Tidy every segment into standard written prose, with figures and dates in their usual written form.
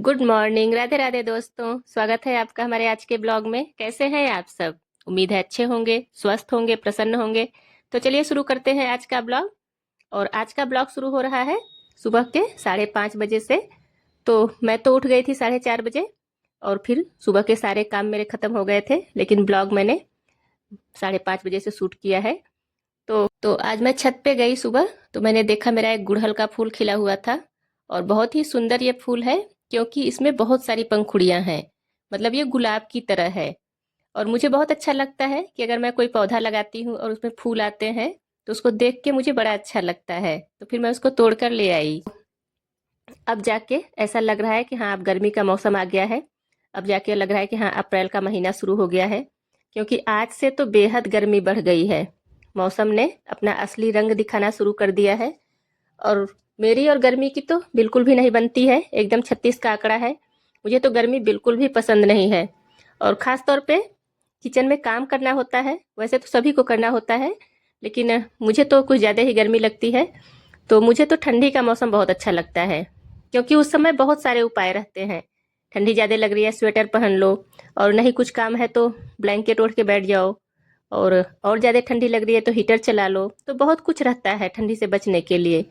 Good morning, Radhe Radhe दोस्तों। स्वागत है आपका हमारे आज के ब्लॉग में। कैसे हैं आप सब? उम्मीद है अच्छे होंगे, स्वस्थ होंगे, प्रसन्न होंगे। तो चलिए शुरू करते हैं आज का ब्लॉग। और आज का ब्लॉग शुरू हो रहा है सुबह के 5:30 बजे से। तो मैं तो उठ गई थी 4:30 बजे और फिर सुबह के सारे काम मेरे खत्म हो गए थे, लेकिन ब्लॉग मैंने 5:30 बजे से शूट किया है। तो आज मैं छत पे गई सुबह, तो मैंने देखा मेरा एक गुड़हल का फूल खिला हुआ था। और बहुत ही सुंदर ये फूल है, क्योंकि इसमें बहुत सारी पंखुड़ियां हैं। मतलब ये गुलाब की तरह है। और मुझे बहुत अच्छा लगता है कि अगर मैं कोई पौधा लगाती हूँ और उसमें फूल आते हैं, तो उसको देख के मुझे बड़ा अच्छा लगता है। तो फिर मैं उसको तोड़ कर ले आई। अब जाके ऐसा लग रहा है कि हाँ, अब गर्मी का मौसम आ गया है। अब जाके लग रहा है कि हाँ, अप्रैल का महीना शुरू हो गया है। क्योंकि आज से तो बेहद गर्मी बढ़ गई है। मौसम ने अपना असली रंग दिखाना शुरू कर दिया है। और मेरी और गर्मी की तो बिल्कुल भी नहीं बनती है। एकदम 36 का आंकड़ा है। मुझे तो गर्मी बिल्कुल भी पसंद नहीं है। और ख़ास तौर पे किचन में काम करना होता है, वैसे तो सभी को करना होता है, लेकिन मुझे तो कुछ ज़्यादा ही गर्मी लगती है। तो मुझे तो ठंडी का मौसम बहुत अच्छा लगता है, क्योंकि उस समय बहुत सारे उपाय रहते हैं। ठंडी ज़्यादा लग रही है, स्वेटर पहन लो। और नहीं कुछ काम है तो ब्लैंकेट ओढ़ के बैठ जाओ। और ज़्यादा ठंडी लग रही है तो हीटर चला लो। तो बहुत कुछ रहता है ठंडी से बचने के लिए।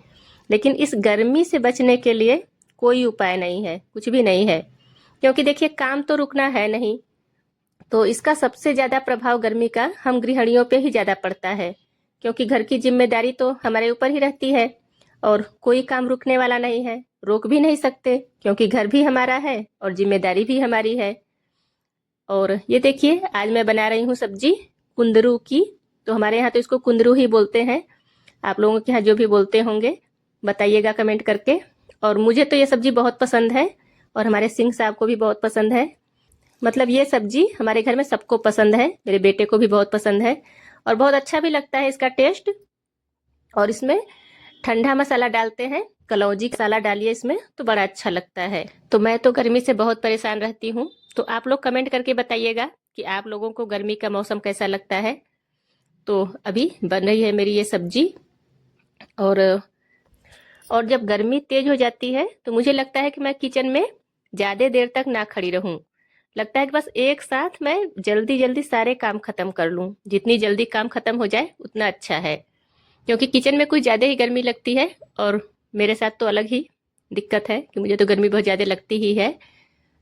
लेकिन इस गर्मी से बचने के लिए कोई उपाय नहीं है, कुछ भी नहीं है। क्योंकि देखिए, काम तो रुकना है नहीं। तो इसका सबसे ज़्यादा प्रभाव गर्मी का हम गृहिणियों पे ही ज़्यादा पड़ता है। क्योंकि घर की जिम्मेदारी तो हमारे ऊपर ही रहती है। और कोई काम रुकने वाला नहीं है, रोक भी नहीं सकते, क्योंकि घर भी हमारा है और जिम्मेदारी भी हमारी है। और ये देखिए, आज मैं बना रही हूँ सब्जी कुंदरू की। तो हमारे यहाँ तो इसको कुंदरू ही बोलते हैं। आप लोगों के यहाँ जो भी बोलते होंगे बताइएगा कमेंट करके। और मुझे तो ये सब्जी बहुत पसंद है, और हमारे सिंह साहब को भी बहुत पसंद है। मतलब ये सब्जी हमारे घर में सबको पसंद है, मेरे बेटे को भी बहुत पसंद है। और बहुत अच्छा भी लगता है इसका टेस्ट। और इसमें ठंडा मसाला डालते हैं, कलौजी मसाला डालिए इसमें, तो बड़ा अच्छा लगता है। तो मैं तो गर्मी से बहुत परेशान रहती हूँ। तो आप लोग कमेंट करके बताइएगा कि आप लोगों को गर्मी का मौसम कैसा लगता है। तो अभी बन रही है मेरी ये सब्जी। और और जब गर्मी तेज हो जाती है तो मुझे लगता है कि मैं किचन में ज़्यादा देर तक ना खड़ी रहूं। लगता है कि बस एक साथ मैं जल्दी जल्दी सारे काम खत्म कर लूं। जितनी जल्दी काम खत्म हो जाए उतना अच्छा है। क्योंकि किचन में कुछ ज़्यादा ही गर्मी लगती है। और मेरे साथ तो अलग ही दिक्कत है कि मुझे तो गर्मी बहुत ज़्यादा लगती ही है।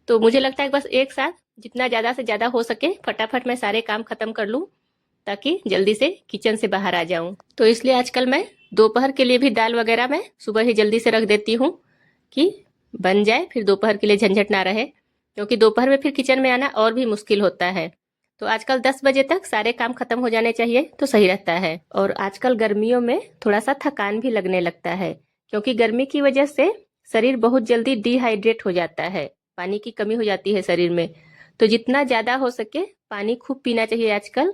तो मुझे लगता है कि बस एक साथ जितना ज़्यादा से ज़्यादा हो सके फटाफट मैं सारे काम खत्म कर लूं, ताकि जल्दी से किचन से बाहर आ जाऊं। तो इसलिए आजकल मैं दोपहर के लिए भी दाल वगैरह मैं सुबह ही जल्दी से रख देती हूँ, कि बन जाए, फिर दोपहर के लिए झंझट ना रहे। क्योंकि दोपहर में फिर किचन में आना और भी मुश्किल होता है। तो आजकल 10 बजे तक सारे काम खत्म हो जाने चाहिए तो सही रहता है। और आजकल गर्मियों में थोड़ा सा थकान भी लगने लगता है, क्योंकि गर्मी की वजह से शरीर बहुत जल्दी डिहाइड्रेट हो जाता है। पानी की कमी हो जाती है शरीर में। तो जितना ज़्यादा हो सके पानी खूब पीना चाहिए आजकल।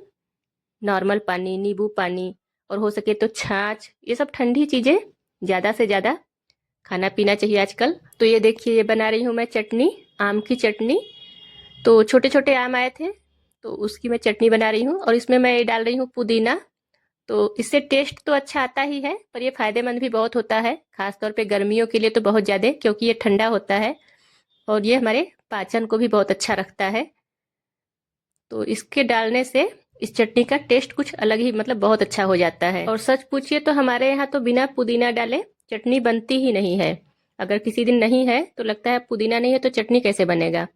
नॉर्मल पानी, नींबू पानी, और हो सके तो छाछ, ये सब ठंडी चीज़ें ज़्यादा से ज़्यादा खाना पीना चाहिए आजकल। तो ये देखिए, ये बना रही हूँ मैं चटनी, आम की चटनी। तो छोटे छोटे आम आए थे, तो उसकी मैं चटनी बना रही हूँ। और इसमें मैं ये डाल रही हूँ पुदीना। तो इससे टेस्ट तो अच्छा आता ही है, पर ये फायदेमंद भी बहुत होता है, खासतौर पे गर्मियों के लिए तो बहुत ज़्यादा, क्योंकि ये ठंडा होता है। और ये हमारे पाचन को भी बहुत अच्छा रखता है। तो इसके डालने से इस चटनी का टेस्ट कुछ अलग ही, मतलब बहुत अच्छा हो जाता है। और सच पूछिए तो हमारे यहाँ तो बिना पुदीना डाले चटनी बनती ही नहीं है। अगर किसी दिन नहीं है तो लगता है पुदीना नहीं है तो चटनी कैसे बनेगा।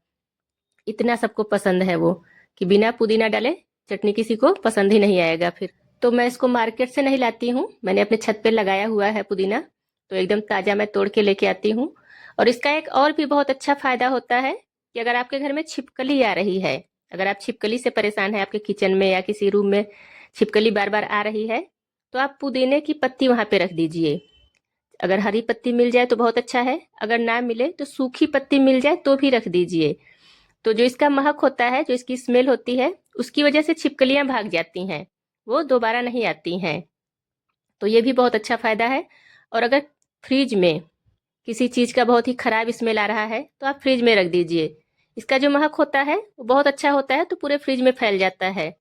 इतना सबको पसंद है वो, कि बिना पुदीना डाले चटनी किसी को पसंद ही नहीं आएगा फिर। तो मैं इसको मार्केट से नहीं लाती हूँ, मैंने अपने छत पे लगाया हुआ है पुदीना। तो एकदम ताज़ा मैं तोड़ के लेके आती हूँ। और इसका एक और भी बहुत अच्छा फायदा होता है, कि अगर आपके घर में छिपकली आ रही है, अगर आप छिपकली से परेशान है, आपके किचन में या किसी रूम में छिपकली बार बार आ रही है, तो आप पुदीने की पत्ती वहां पे रख दीजिए। अगर हरी पत्ती मिल जाए तो बहुत अच्छा है, अगर ना मिले तो सूखी पत्ती मिल जाए तो भी रख दीजिए। तो जो इसका महक होता है, जो इसकी स्मेल होती है, उसकी वजह से छिपकलियां भाग जाती हैं, वो दोबारा नहीं आती हैं। तो ये भी बहुत अच्छा फायदा है। और अगर फ्रिज में किसी चीज का बहुत ही खराब स्मेल आ रहा है, तो आप फ्रिज में रख दीजिए। इसका जो महक होता है वो बहुत अच्छा होता है, तो पूरे फ्रिज में फैल जाता है।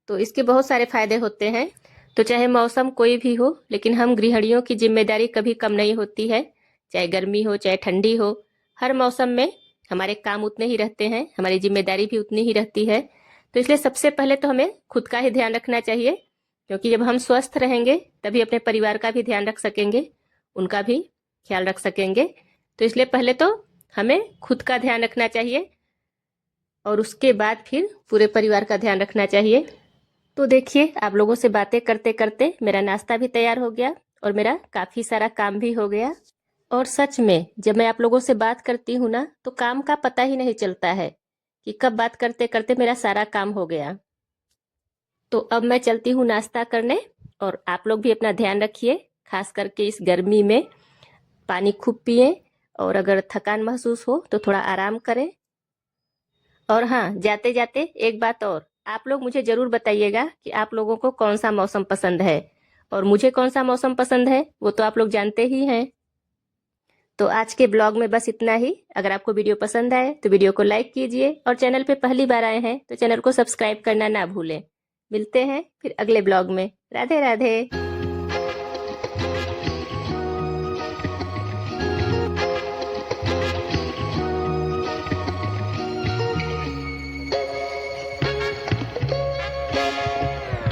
तो इसके बहुत सारे फायदे होते हैं। तो चाहे मौसम कोई भी हो, लेकिन हम गृहिणियों की जिम्मेदारी कभी कम नहीं होती है। चाहे गर्मी हो चाहे ठंडी हो, हर मौसम में हमारे काम उतने ही रहते हैं, हमारी जिम्मेदारी भी उतनी ही रहती है। तो इसलिए सबसे पहले तो हमें खुद का ही ध्यान रखना चाहिए, क्योंकि जब हम स्वस्थ रहेंगे तभी अपने परिवार का भी ध्यान रख सकेंगे, उनका भी ख्याल रख सकेंगे। तो इसलिए पहले तो हमें खुद का ध्यान रखना चाहिए और उसके बाद फिर पूरे परिवार का ध्यान रखना चाहिए। तो देखिए, आप लोगों से बातें करते करते मेरा नाश्ता भी तैयार हो गया और मेरा काफ़ी सारा काम भी हो गया। और सच में जब मैं आप लोगों से बात करती हूँ ना, तो काम का पता ही नहीं चलता है कि कब बात करते करते मेरा सारा काम हो गया। तो अब मैं चलती हूँ नाश्ता करने, और आप लोग भी अपना ध्यान रखिए, खास करके इस गर्मी में पानी खूब पिए, और अगर थकान महसूस हो तो थोड़ा आराम करें। और हाँ, जाते जाते एक बात और, आप लोग मुझे ज़रूर बताइएगा कि आप लोगों को कौन सा मौसम पसंद है, और मुझे कौन सा मौसम पसंद है वो तो आप लोग जानते ही हैं। तो आज के ब्लॉग में बस इतना ही। अगर आपको वीडियो पसंद आए तो वीडियो को लाइक कीजिए, और चैनल पे पहली बार आए हैं तो चैनल को सब्सक्राइब करना ना भूलें। मिलते हैं फिर अगले ब्लॉग में। राधे राधे।